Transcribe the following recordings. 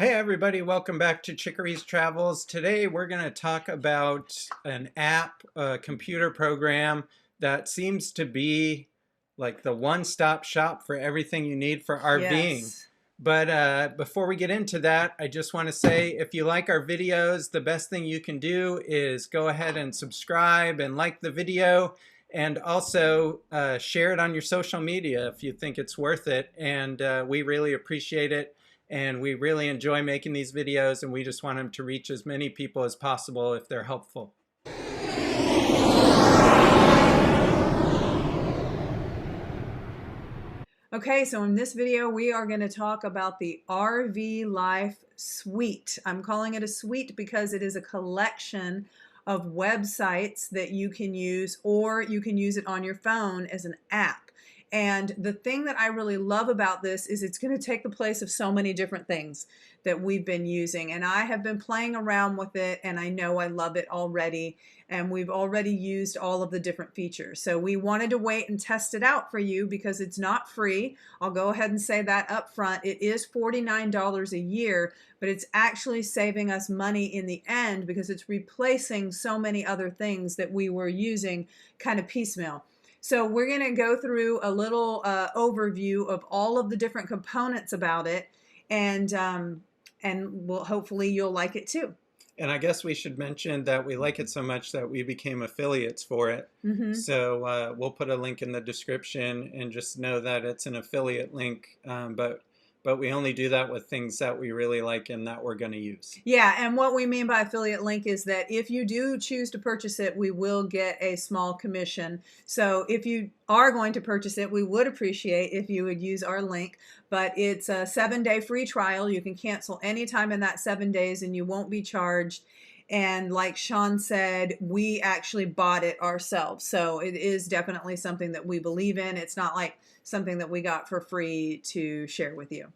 Hey everybody, welcome back to Chicory's Travels. Today we're going to talk about an app, a computer program that seems to be like the one-stop shop for everything you need for RVing. Yes. But before we get into that, I just want to say if you like our videos, the best thing you can do is go ahead and subscribe and like the video, and also share it on your social media if you think it's worth it. And we really appreciate it. And we really enjoy making these videos, and we just want them to reach as many people as possible if they're helpful. Okay, so in this video, we are going to talk about the RV Life Suite. I'm calling it a suite because it is a collection of websites that you can use, or you can use it on your phone as an app. And the thing that I really love about this is it's going to take the place of so many different things that we've been using. And I have been playing around with it, and I know I love it already. And we've already used all of the different features. So we wanted to wait and test it out for you because it's not free. I'll go ahead and say that up front. It is $49 a year, but it's actually saving us money in the end because it's replacing so many other things that we were using kind of piecemeal. So we're going to go through a little overview of all of the different components about it, and hopefully you'll like it too. And I guess we should mention that we like it so much that we became affiliates for it. So we'll put a link in the description, and just know that it's an affiliate link, but we only do that with things that we really like and that we're going to use. Yeah, and what we mean by affiliate link is that if you do choose to purchase it, we will get a small commission. So if you are going to purchase it, we would appreciate if you would use our link. But it's a 7-day free trial. You can cancel anytime in that 7 days and you won't be charged. And like Sean said, we actually bought it ourselves. So it is definitely something that we believe in. It's not like something that we got for free to share with you.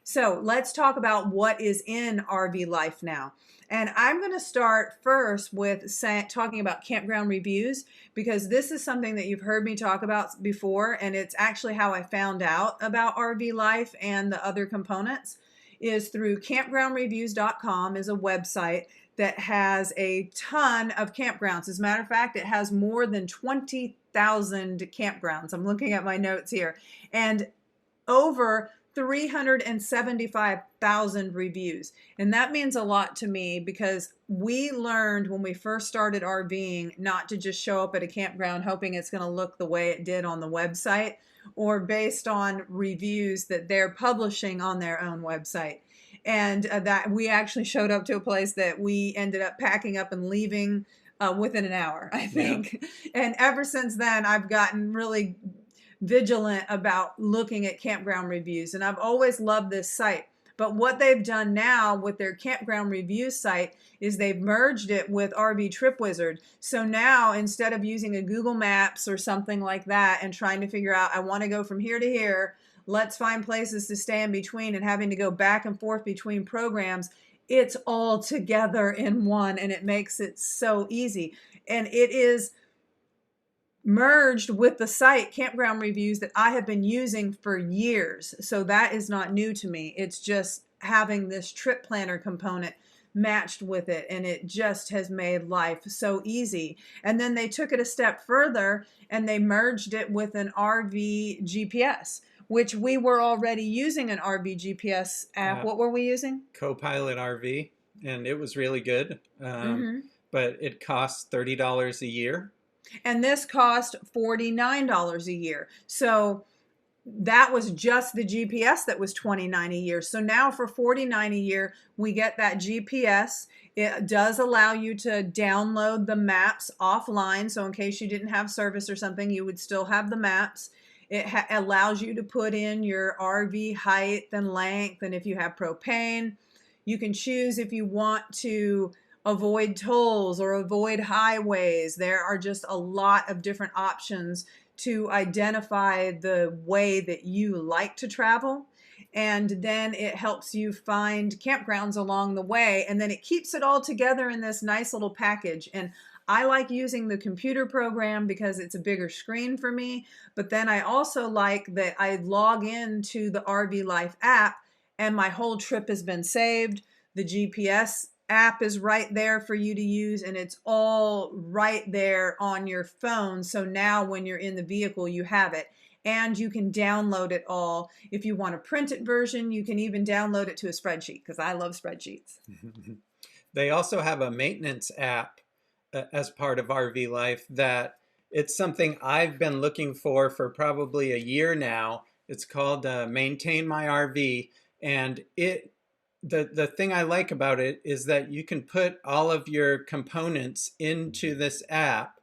So let's talk about what is in RV Life now. And I'm going to start first with talking about campground reviews, because this is something that you've heard me talk about before, and it's actually how I found out about RV Life and the other components is through campgroundreviews.com is a website that has a ton of campgrounds. As a matter of fact, it has more than 20,000 campgrounds. I'm looking at my notes here. And over 375,000 reviews. And that means a lot to me because we learned when we first started RVing not to just show up at a campground hoping it's going to look the way it did on the website or based on reviews that they're publishing on their own website. And that we actually showed up to a place that we ended up packing up and leaving within an hour, I think. Yeah. And ever since then, I've gotten really vigilant about looking at campground reviews, and I've always loved this site. But what they've done now with their campground review site is they've merged it with RV Trip Wizard. So now instead of using a Google Maps or something like that and trying to figure out, I want to go from here to here, let's find places to stay in between, and having to go back and forth between programs, it's all together in one, and it makes it so easy. And it is merged with the site Campground Reviews that I have been using for years. So that is not new to me. It's just having this trip planner component matched with it, and it just has made life so easy. And then they took it a step further and they merged it with an RV GPS, which we were already using an RV GPS app. What were we using? Copilot RV, and it was really good. But it costs $30 a year. And this cost $49 a year. So that was just the GPS that was $29 a year. So now for $49 a year, we get that GPS. It does allow you to download the maps offline. So in case you didn't have service or something, you would still have the maps. It allows you to put in your RV height and length. And if you have propane, you can choose if you want to avoid tolls or avoid highways. There are just a lot of different options to identify the way that you like to travel. And then it helps you find campgrounds along the way. And then it keeps it all together in this nice little package. And I like using the computer program because it's a bigger screen for me. But then I also like that I log into the RV Life app and my whole trip has been saved. The GPS app is right there for you to use, and it's all right there on your phone. So now when you're in the vehicle, you have it. And you can download it all. If you want a printed version, you can even download it to a spreadsheet, because I love spreadsheets. They also have a maintenance app as part of RV Life that it's something I've been looking for probably a year now. It's called Maintain My RV, and the thing I like about it is that you can put all of your components into this app,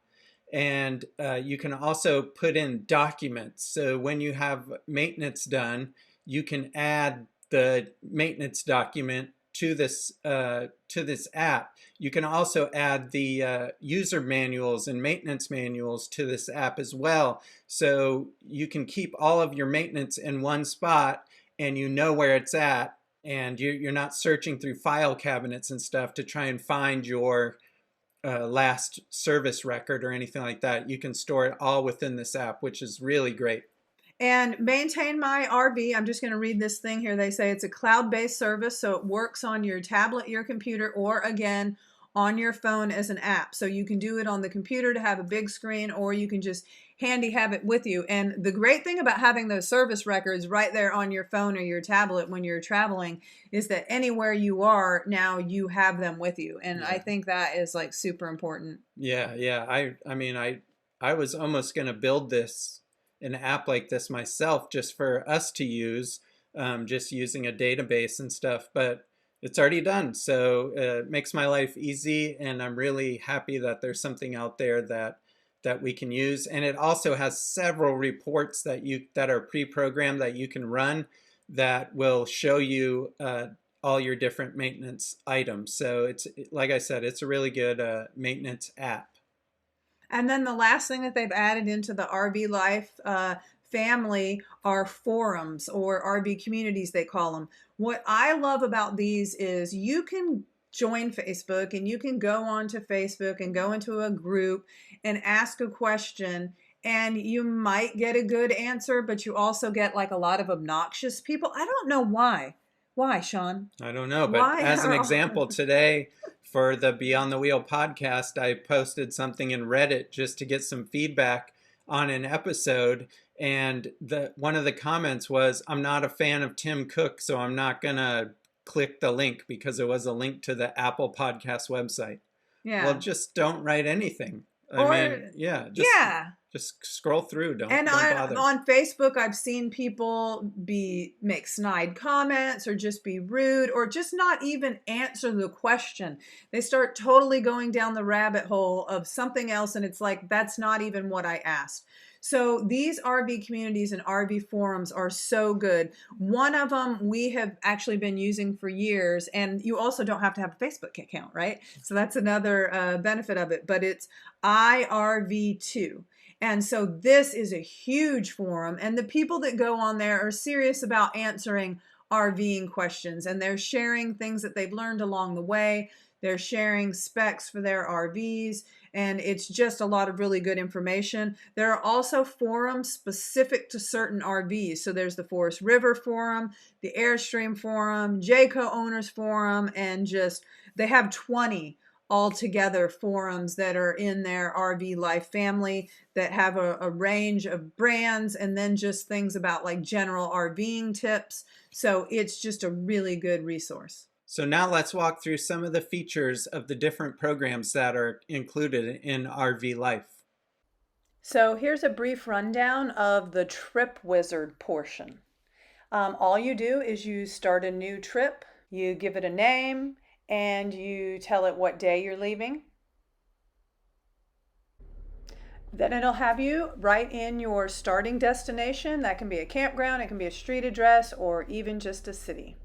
and you can also put in documents. So when you have maintenance done, you can add the maintenance document to this app. You can also add the user manuals and maintenance manuals to this app as well. So you can keep all of your maintenance in one spot, and you know where it's at, and you're not searching through file cabinets and stuff to try and find your last service record or anything like that. You can store it all within this app, which is really great. And Maintain My RV, I'm just going to read this thing here. They say it's a cloud-based service, so it works on your tablet, your computer, or again, on your phone as an app. So you can do it on the computer to have a big screen, or you can just handy have it with you. And the great thing about having those service records right there on your phone or your tablet when you're traveling is that anywhere you are now, you have them with you. And Yeah. I think that is like super important. Yeah. I mean, I was almost going to build an app like this myself just for us to use, just using a database and stuff, but it's already done. So it makes my life easy, and I'm really happy that there's something out there that we can use. And it also has several reports that are pre-programmed that you can run that will show you all your different maintenance items. So it's, like I said, it's a really good maintenance app. And then the last thing that they've added into the RV Life family are forums, or RV communities, they call them. What I love about these is you can join Facebook, and you can go onto Facebook and go into a group and ask a question, and you might get a good answer, but you also get like a lot of obnoxious people. I don't know why. Why, Sean? I don't know, but as an example today for the Beyond the Wheel podcast, I posted something in Reddit just to get some feedback on an episode, and one of the comments was, "I'm not a fan of Tim Cook, so I'm not gonna click the link," because it was a link to the Apple Podcast website. Yeah. Well, just don't write anything. Just scroll through. Don't bother. On Facebook, I've seen people make snide comments, or just be rude, or just not even answer the question. They start totally going down the rabbit hole of something else, and it's like, that's not even what I asked. So these RV communities and RV forums are so good. One of them we have actually been using for years, and you also don't have to have a Facebook account, right? So that's another benefit of it, but it's IRV2. And so this is a huge forum, and the people that go on there are serious about answering RVing questions, and they're sharing things that they've learned along the way. They're sharing specs for their RVs, and it's just a lot of really good information. There are also forums specific to certain RVs. So there's the Forest River Forum, the Airstream Forum, Jayco Owners Forum, and they have 20 altogether forums that are in their RV Life family that have a range of brands, and then just things about like general RVing tips. So it's just a really good resource. So now let's walk through some of the features of the different programs that are included in RV Life. So here's a brief rundown of the Trip Wizard portion. All you do is you start a new trip, you give it a name, and you tell it what day you're leaving. Then it'll have you write in your starting destination. That can be a campground, it can be a street address, or even just a city.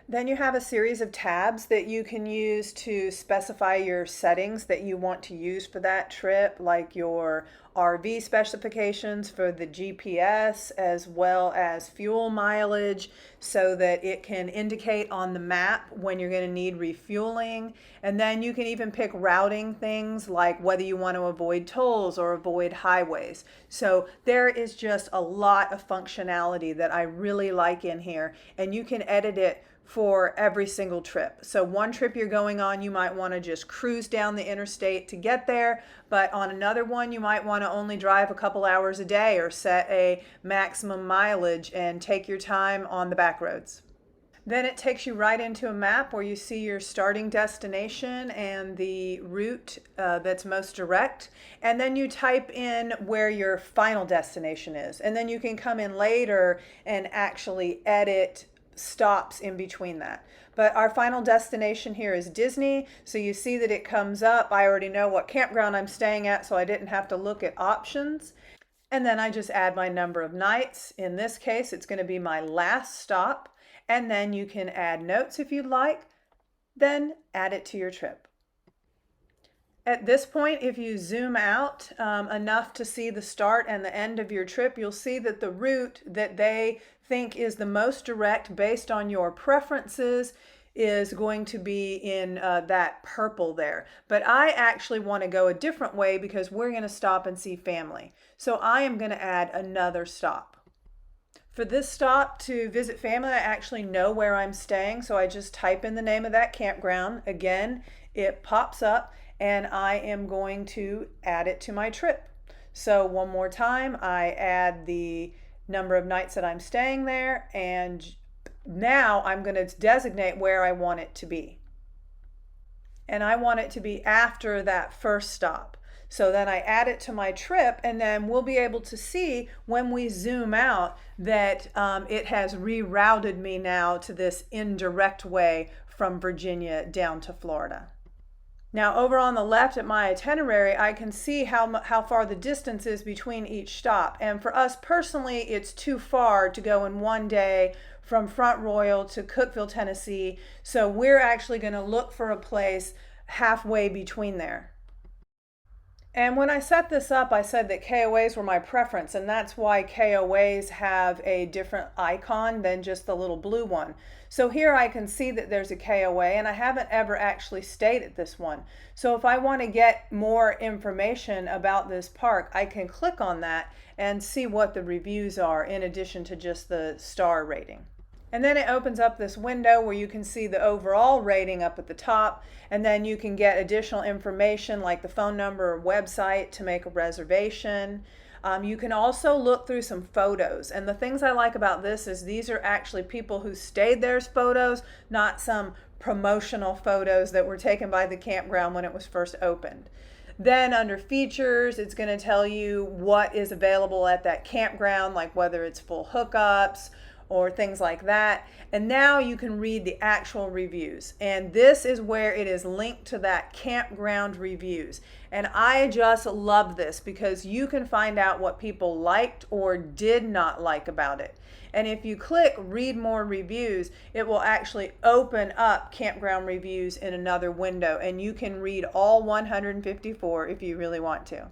Then you have a series of tabs that you can use to specify your settings that you want to use for that trip, like your RV specifications for the GPS, as well as fuel mileage, so that it can indicate on the map when you're going to need refueling. And then you can even pick routing things like whether you want to avoid tolls or avoid highways. So there is just a lot of functionality that I really like in here, and you can edit it for every single trip. So one trip you're going on, you might want to just cruise down the interstate to get there, but on another one, you might want to only drive a couple hours a day or set a maximum mileage and take your time on the back roads. Then it takes you right into a map where you see your starting destination and the route that's most direct. And then you type in where your final destination is. And then you can come in later and actually edit stops in between that. But our final destination here is Disney. So you see that it comes up. I already know what campground I'm staying at, so I didn't have to look at options. And then I just add my number of nights. In this case, it's going to be my last stop. And then you can add notes if you'd like, then add it to your trip. At this point, if you zoom out enough to see the start and the end of your trip, you'll see that the route that they think is the most direct based on your preferences is going to be in that purple there. But I actually want to go a different way because we're going to stop and see family. So I am going to add another stop. For this stop to visit family, I actually know where I'm staying, so I just type in the name of that campground. Again, it pops up, and I am going to add it to my trip. So one more time, I add the number of nights that I'm staying there, and now I'm going to designate where I want it to be. And I want it to be after that first stop. So then I add it to my trip, and then we'll be able to see when we zoom out that it has rerouted me now to this indirect way from Virginia down to Florida. Now over on the left at my itinerary, I can see how far the distance is between each stop. And for us personally, it's too far to go in one day from Front Royal to Cookeville, Tennessee. So we're actually going to look for a place halfway between there. And when I set this up, I said that KOAs were my preference, and that's why KOAs have a different icon than just the little blue one. So here I can see that there's a KOA, and I haven't ever actually stayed at this one. So if I want to get more information about this park, I can click on that and see what the reviews are in addition to just the star rating. And then it opens up this window where you can see the overall rating up at the top, and then you can get additional information like the phone number or website to make a reservation. You can also look through some photos, and the things I like about this is these are actually people who stayed there's photos, not some promotional photos that were taken by the campground when it was first opened. Then under features, it's going to tell you what is available at that campground, like whether it's full hookups or things like that. And now you can read the actual reviews. And this is where it is linked to that campground reviews. And I just love this because you can find out what people liked or did not like about it. And if you click read more reviews, it will actually open up campground reviews in another window, and you can read all 154 if you really want to.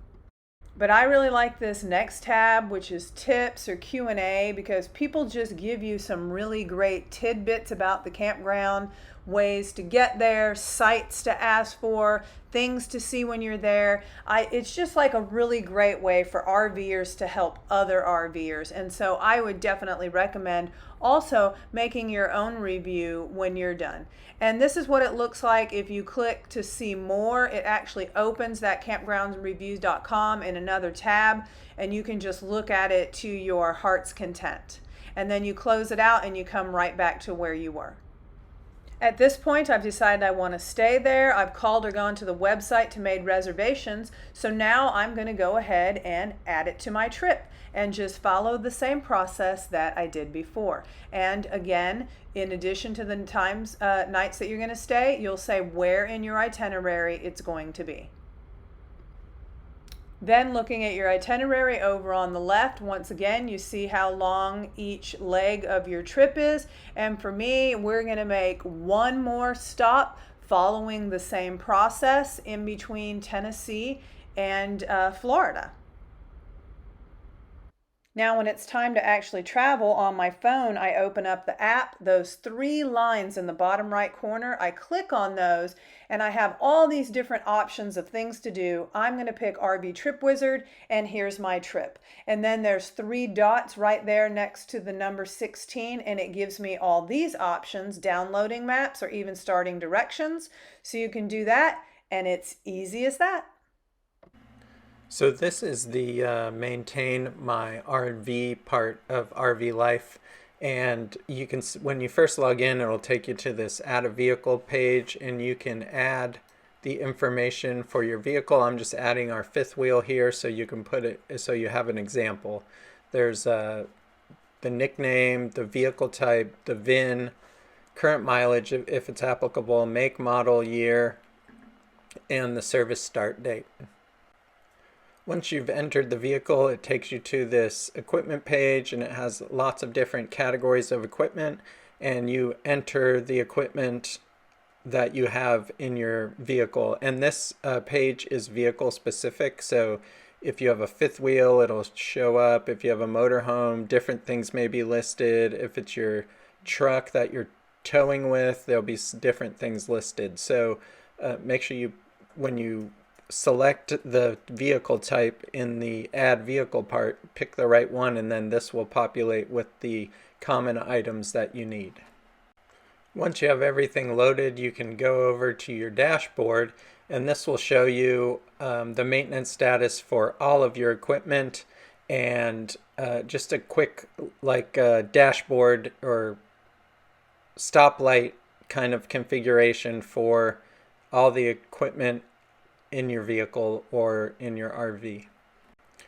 But I really like this next tab, which is tips or Q&A, because people just give you some really great tidbits about the campground, ways to get there, sites to ask for, things to see when you're there. It's just like a really great way for RVers to help other RVers. And so I would definitely recommend also making your own review when you're done. And this is what it looks like if you click to see more. It actually opens that campgroundsreviews.com in another tab, and you can just look at it to your heart's content. And then you close it out and you come right back to where you were. At this point, I've decided I want to stay there. I've called or gone to the website to make reservations. So now I'm going to go ahead and add it to my trip and just follow the same process that I did before. And again, in addition to the nights that you're going to stay, you'll say where in your itinerary it's going to be. Then looking at your itinerary over on the left, once again, you see how long each leg of your trip is. And for me, we're going to make one more stop following the same process in between Tennessee and Florida. Now, when it's time to actually travel on my phone, I open up the app, those three lines in the bottom right corner, I click on those, and I have all these different options of things to do. I'm going to pick RV Trip Wizard, and here's my trip. And then there's three dots right there next to the number 16, and it gives me all these options, downloading maps or even starting directions. So you can do that, and it's easy as that. So this is the maintain my RV part of RV life, and you can, when you first log in, it'll take you to this add a vehicle page, and you can add the information for your vehicle. I'm just adding our fifth wheel here so you can put it, so you have an example. There's the nickname, the vehicle type, the VIN, current mileage if it's applicable, make, model, year, and the service start date. Once you've entered the vehicle, it takes you to this equipment page, and it has lots of different categories of equipment, and you enter the equipment that you have in your vehicle. And this page is vehicle specific, so if you have a fifth wheel, it'll show up. If you have a motorhome, different things may be listed. If it's your truck that you're towing with, there'll be different things listed. So make sure you, when you select the vehicle type in the add vehicle part, pick the right one, and then this will populate with the common items that you need. Once you have everything loaded, you can go over to your dashboard, and this will show you the maintenance status for all of your equipment, and just a quick dashboard or stoplight kind of configuration for all the equipment in your vehicle or in your RV.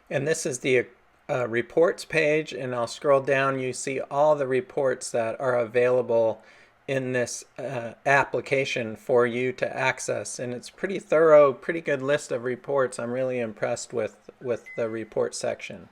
And this is the reports page, and I'll scroll down. You see all the reports that are available in this application for you to access, and it's pretty thorough, pretty good list of reports. I'm really impressed with the report section.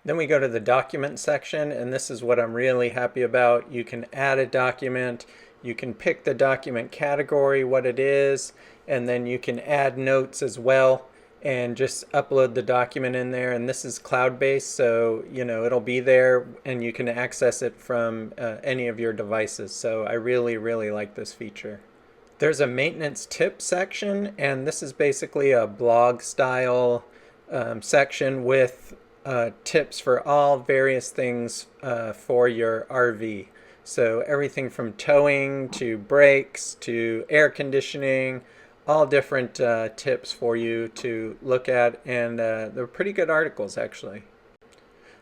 Then we go to the document section, and this is what I'm really happy about. You can add a document, you can pick the document category, what it is, and then you can add notes as well and just upload the document in there. And this is cloud-based, so it'll be there and you can access it from any of your devices. So I really, really like this feature. There's a maintenance tip section, and this is basically a blog style section with tips for all various things for your RV. So everything from towing to brakes to air conditioning, all different tips for you to look at, and they're pretty good articles actually.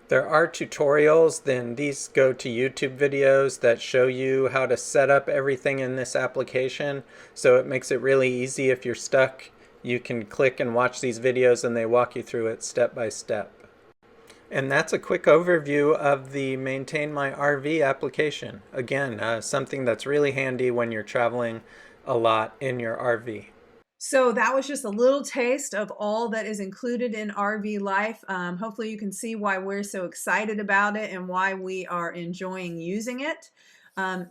There are tutorials, then these go to YouTube videos that show you how to set up everything in this application. So it makes it really easy. If you're stuck, you can click and watch these videos and they walk you through it step by step. And that's a quick overview of the Maintain My RV application. Again, something that's really handy when you're traveling a lot in your RV. So that was just a little taste of all that is included in RV life. Hopefully you can see why we're so excited about it and why we are enjoying using it.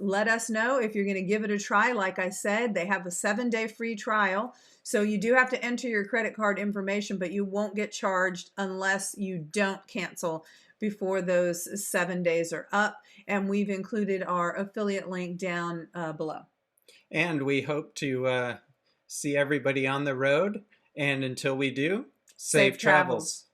Let us know if you're going to give it a try. Like I said, they have a 7-day free trial. So you do have to enter your credit card information, but you won't get charged unless you don't cancel before those 7 days are up. And we've included our affiliate link down below. And we hope to see everybody on the road. And until we do, safe travels.